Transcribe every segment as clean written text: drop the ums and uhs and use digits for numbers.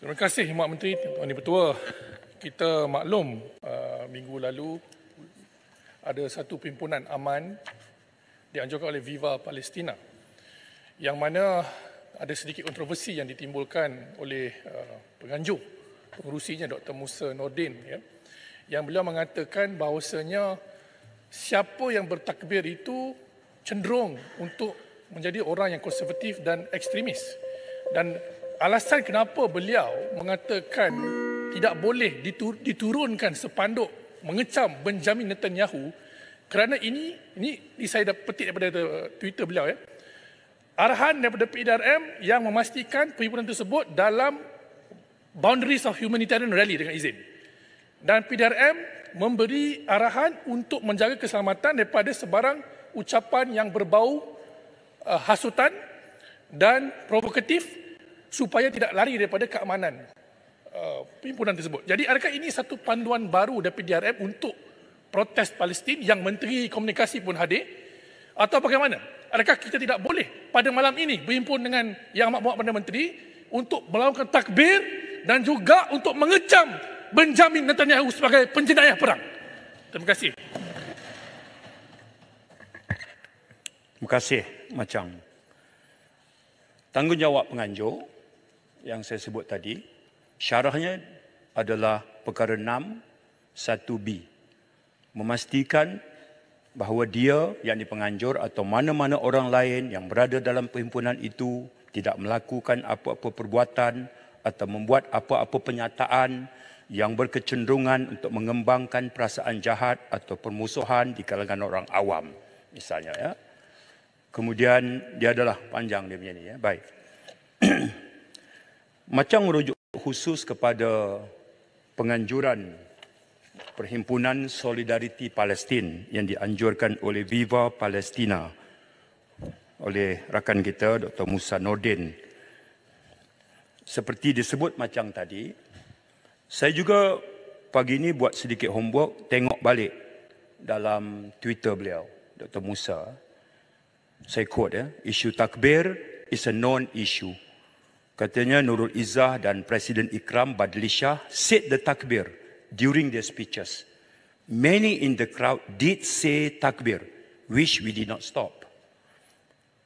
Terima kasih Mak Menteri, Tuan Yang Bertuah. Kita maklum minggu lalu ada satu perhimpunan aman dianjurkan oleh Viva Palestina yang mana ada sedikit kontroversi yang ditimbulkan oleh penganjur pengerusinya Dr. Musa Nordin, ya, yang beliau mengatakan bahawasanya siapa yang bertakbir itu cenderung untuk menjadi orang yang konservatif dan ekstremis. Dan alasan kenapa beliau mengatakan tidak boleh diturunkan sepanduk mengecam Benjamin Netanyahu kerana ini saya dah petik daripada Twitter beliau, ya. Arahan daripada PDRM yang memastikan perhimpunan tersebut dalam boundaries of humanitarian rally dengan izin. Dan PDRM memberi arahan untuk menjaga keselamatan daripada sebarang ucapan yang berbau hasutan dan provokatif supaya tidak lari daripada keamanan perhimpunan tersebut. Jadi adakah ini satu panduan baru dari PDRM untuk protes Palestin yang Menteri Komunikasi pun hadir, atau bagaimana? Adakah kita tidak boleh pada malam ini berhimpun dengan Yang Amat Perdana Menteri untuk melakukan takbir dan juga untuk mengecam Benjamin Netanyahu sebagai penjenayah perang? Terima kasih. Terima kasih, Macam. Tanggungjawab penganjur yang saya sebut tadi, syarahnya adalah perkara 6 1B. Memastikan bahawa dia, yakni penganjur atau mana-mana orang lain yang berada dalam perhimpunan itu tidak melakukan apa-apa perbuatan atau membuat apa-apa penyataan yang berkecenderungan untuk mengembangkan perasaan jahat atau permusuhan di kalangan orang awam, misalnya, ya. Kemudian dia adalah panjang dia punya ni, ya. Baik. Macam merujuk khusus kepada penganjuran Perhimpunan Solidariti Palestin yang dianjurkan oleh Viva Palestina oleh rakan kita Dr. Musa Nordin. Seperti disebut macam tadi, saya juga pagi ini buat sedikit homework, tengok balik dalam Twitter beliau, Dr. Musa. Saya quote, ya, isu takbir is a non-issue. Katanya Nurul Izzah dan Presiden Ikram Badli Shah said the takbir during their speeches. Many in the crowd did say takbir, which we did not stop.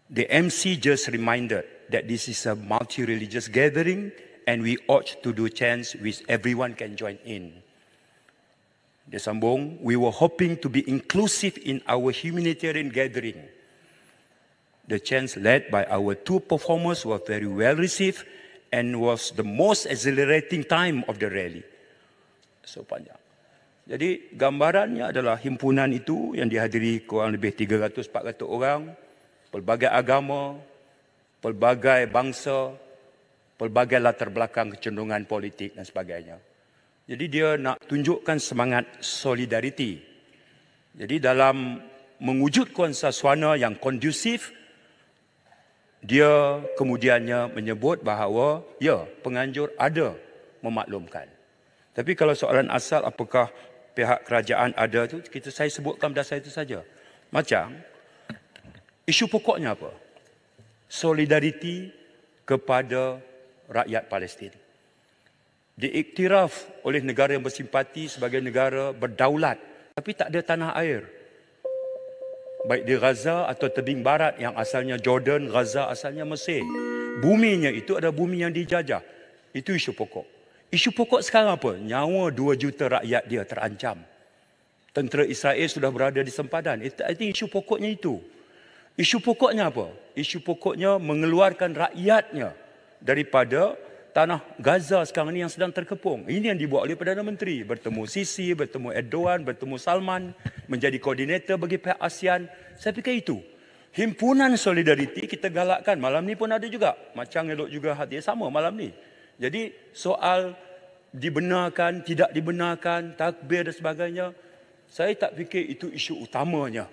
The MC just reminded that this is a multi-religious gathering and we ought to do chants which everyone can join in. Dia sambung, we were hoping to be inclusive in our humanitarian gathering. The chants led by our two performers were very well received and was the most exhilarating time of the rally. So panjang. Jadi gambarannya adalah himpunan itu yang dihadiri kurang lebih 300-400 orang, pelbagai agama, pelbagai bangsa, pelbagai latar belakang kecenderungan politik dan sebagainya. Jadi dia nak tunjukkan semangat solidariti. Jadi dalam mewujudkan suasana yang kondusif, dia kemudiannya menyebut bahawa ya, penganjur ada memaklumkan. Tapi kalau soalan asal apakah pihak kerajaan ada tu, saya sebutkan dasar itu saja. Macam isu pokoknya apa? Solidariti kepada rakyat Palestin. Diiktiraf oleh negara yang bersimpati sebagai negara berdaulat, tapi tak ada tanah air. Baik di Gaza atau tebing barat yang asalnya Jordan, Gaza asalnya Mesir. Buminya itu adalah bumi yang dijajah. Itu isu pokok. Isu pokok sekarang apa? Nyawa 2 juta rakyat dia terancam. Tentera Israel sudah berada di sempadan. I think isu pokoknya itu. Isu pokoknya apa? Isu pokoknya mengeluarkan rakyatnya daripada tanah Gaza sekarang ini yang sedang terkepung. Ini yang dibuat oleh Perdana Menteri. Bertemu Sisi, bertemu Erdogan, bertemu Salman, menjadi koordinator bagi pihak ASEAN. Saya fikir itu. Himpunan Solidariti kita galakkan. Malam ni pun ada juga. Macam elok juga hati sama malam ni. Jadi soal dibenarkan, tidak dibenarkan, takbir dan sebagainya, saya tak fikir itu isu utamanya.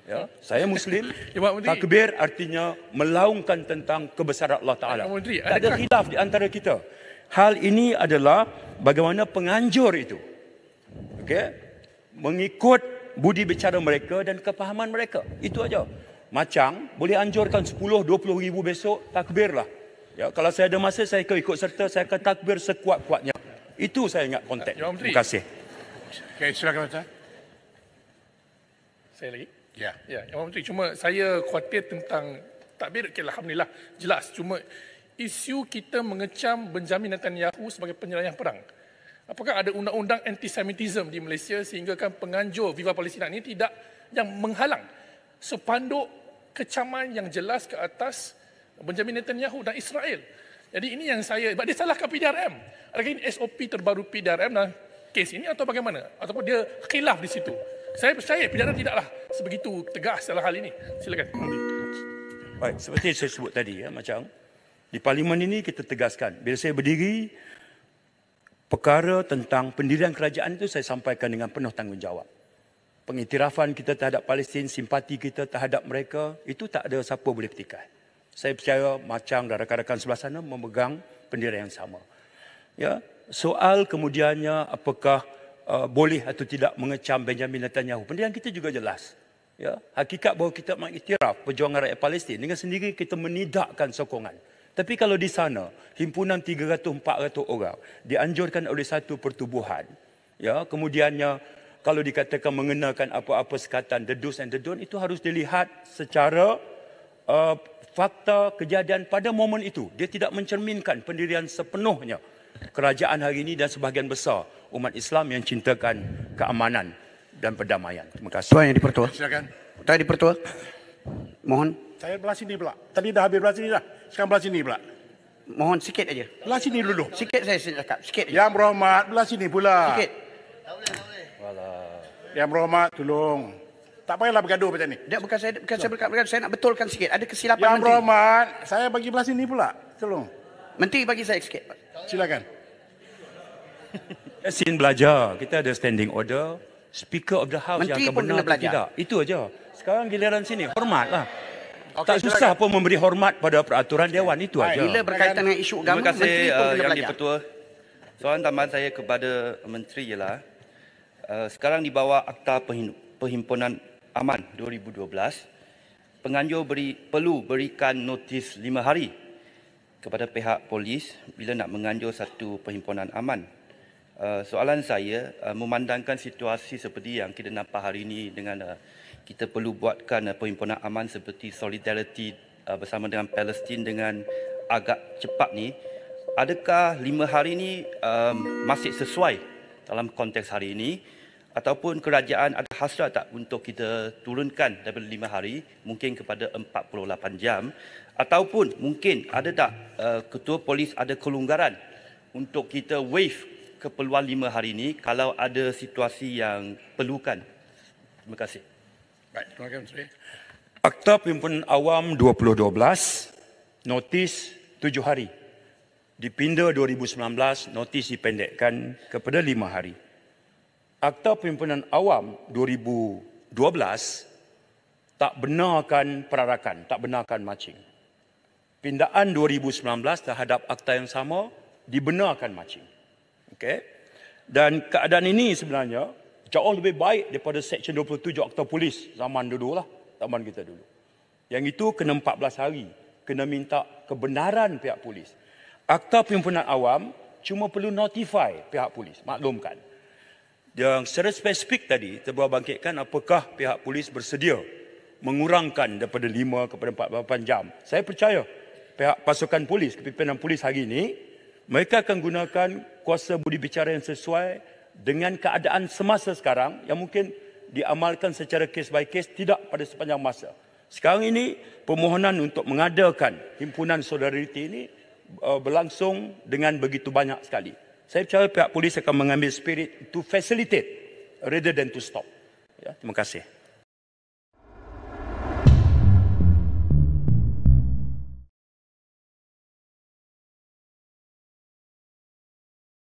Ya, saya Muslim, takbir artinya melaungkan tentang kebesaran Allah Ta'ala. Tak ada khilaf di antara kita. Hal ini adalah bagaimana penganjur itu, okay, mengikut budi bicara mereka dan kepahaman mereka. Itu aja. Macam boleh anjurkan 10-20 ribu besok, takbirlah. Ya, kalau saya ada masa, saya akan ikut serta, saya akan takbir sekuat-kuatnya. Itu saya ingat konteks. Yang Menteri. Terima kasih. Okey, silakan Tuan. Saya lagi. Ya. Ya, Yang Menteri, cuma saya khawatir tentang takbir. Okay, Alhamdulillah, jelas. Cuma isu kita mengecam Benjamin Netanyahu sebagai penyerang perang. Apakah ada undang-undang antisemitism di Malaysia sehingga kan penganjur Viva Palestina ini tidak yang menghalang sepanduk kecaman yang jelas ke atas Benjamin Netanyahu dan Israel. Jadi ini yang saya, dia salahkan PDRM. Adakah ini SOP terbaru PDRM dalam kes ini atau bagaimana? Ataupun dia khilaf di situ? Saya percaya PDRM tidaklah sebegitu tegas dalam hal ini. Silakan. Baik, seperti yang saya sebut tadi, ya, macam di Parlimen ini kita tegaskan. Bila saya berdiri, perkara tentang pendirian kerajaan itu saya sampaikan dengan penuh tanggungjawab. Pengiktirafan kita terhadap Palestin, simpati kita terhadap mereka, itu tak ada siapa boleh petikai. Saya percaya Macang dan rakan-rakan sebelah sana memegang pendirian yang sama. Ya, soal kemudiannya apakah boleh atau tidak mengecam Benjamin Netanyahu, pendirian kita juga jelas. Ya, hakikat bahawa kita mengiktiraf perjuangan rakyat Palestin, dengan sendiri kita menidakkan sokongan. Tapi kalau di sana, himpunan 300-400 orang dianjurkan oleh satu pertubuhan, ya, kemudiannya kalau dikatakan mengenakan apa-apa sekatan the do's and the don't, itu harus dilihat secara fakta kejadian pada momen itu. Dia tidak mencerminkan pendirian sepenuhnya kerajaan hari ini dan sebahagian besar umat Islam yang cintakan keamanan dan perdamaian. Terima kasih. Tuan Yang di-Pertua. Silakan. Tuan Yang di-Pertua. Mohon. Saya belah sini pula. Tadi dah habis belah sini dah. Sekarang belah sini pula. Mohon sikit aja. Belah sini dulu. Sikit saya cakap. Sikit aja. Yang berhormat, belah sini pula. Sikit. Yang berhormat, tolong. Tak payahlah bergaduh macam ni. Dia bukan saya berkata, saya nak betulkan sikit. Ada kesilapan Yang menteri. berhormat, saya bagi belah sini pula. Tolong. Menteri bagi saya sikit. Silakan. Sin belajar. Kita ada standing order. Speaker of the House Menteri yang akan pun benar kena atau belajar. tidak. Itu aja. Sekarang giliran sini. Hormatlah. Okey, Tak susah silakan. pun memberi hormat pada peraturan Dewan. Itu aja. Bila berkaitan dengan isu agama, Terima kasih menteri pun kena Yang belajar. di-Pertua. Soalan tambahan saya kepada Menteri ialah sekarang di bawah Akta Perhimpunan Aman 2012, penganjur perlu berikan notis 5 hari kepada pihak polis bila nak menganjur satu perhimpunan aman. Soalan saya, memandangkan situasi seperti yang kita nampak hari ini dengan kita perlu buatkan perhimpunan aman seperti solidariti bersama dengan Palestin dengan agak cepat ni, adakah 5 hari ini masih sesuai dalam konteks hari ini ataupun kerajaan ada hasrat tak untuk kita turunkan daripada 5 hari mungkin kepada 48 jam ataupun mungkin ada tak ketua polis ada kelonggaran untuk kita waive keperluan 5 hari ini kalau ada situasi yang perlukan. Terima kasih. Baik, terima kasih Menteri. Akta Perhimpunan Awam 2012, notis 7 hari. Dipinda 2019, notis dipendekkan kepada 5 hari. Akta Perhimpunan Awam 2012 tak benarkan perarakan, tak benarkan marching. Pindaan 2019 terhadap akta yang sama dibenarkan marching. Okey. Dan keadaan ini sebenarnya jauh lebih baik daripada Seksyen 27 Akta Polis zaman dulu lah, zaman kita dulu. Yang itu kena 14 hari, kena minta kebenaran pihak polis. Akta Perhimpunan Awam cuma perlu notify pihak polis, maklumkan. Yang secara spesifik tadi terbuat bangkitkan apakah pihak polis bersedia mengurangkan daripada 5 kepada 48 jam. Saya percaya pihak pasukan polis, kepimpinan polis hari ini, mereka akan gunakan kuasa budi bicara yang sesuai dengan keadaan semasa sekarang yang mungkin diamalkan secara case by case, tidak pada sepanjang masa. Sekarang ini permohonan untuk mengadakan himpunan solidariti ini berlangsung dengan begitu banyak sekali. Saya percaya pihak polis akan mengambil spirit to facilitate rather than to stop. Ya, terima kasih.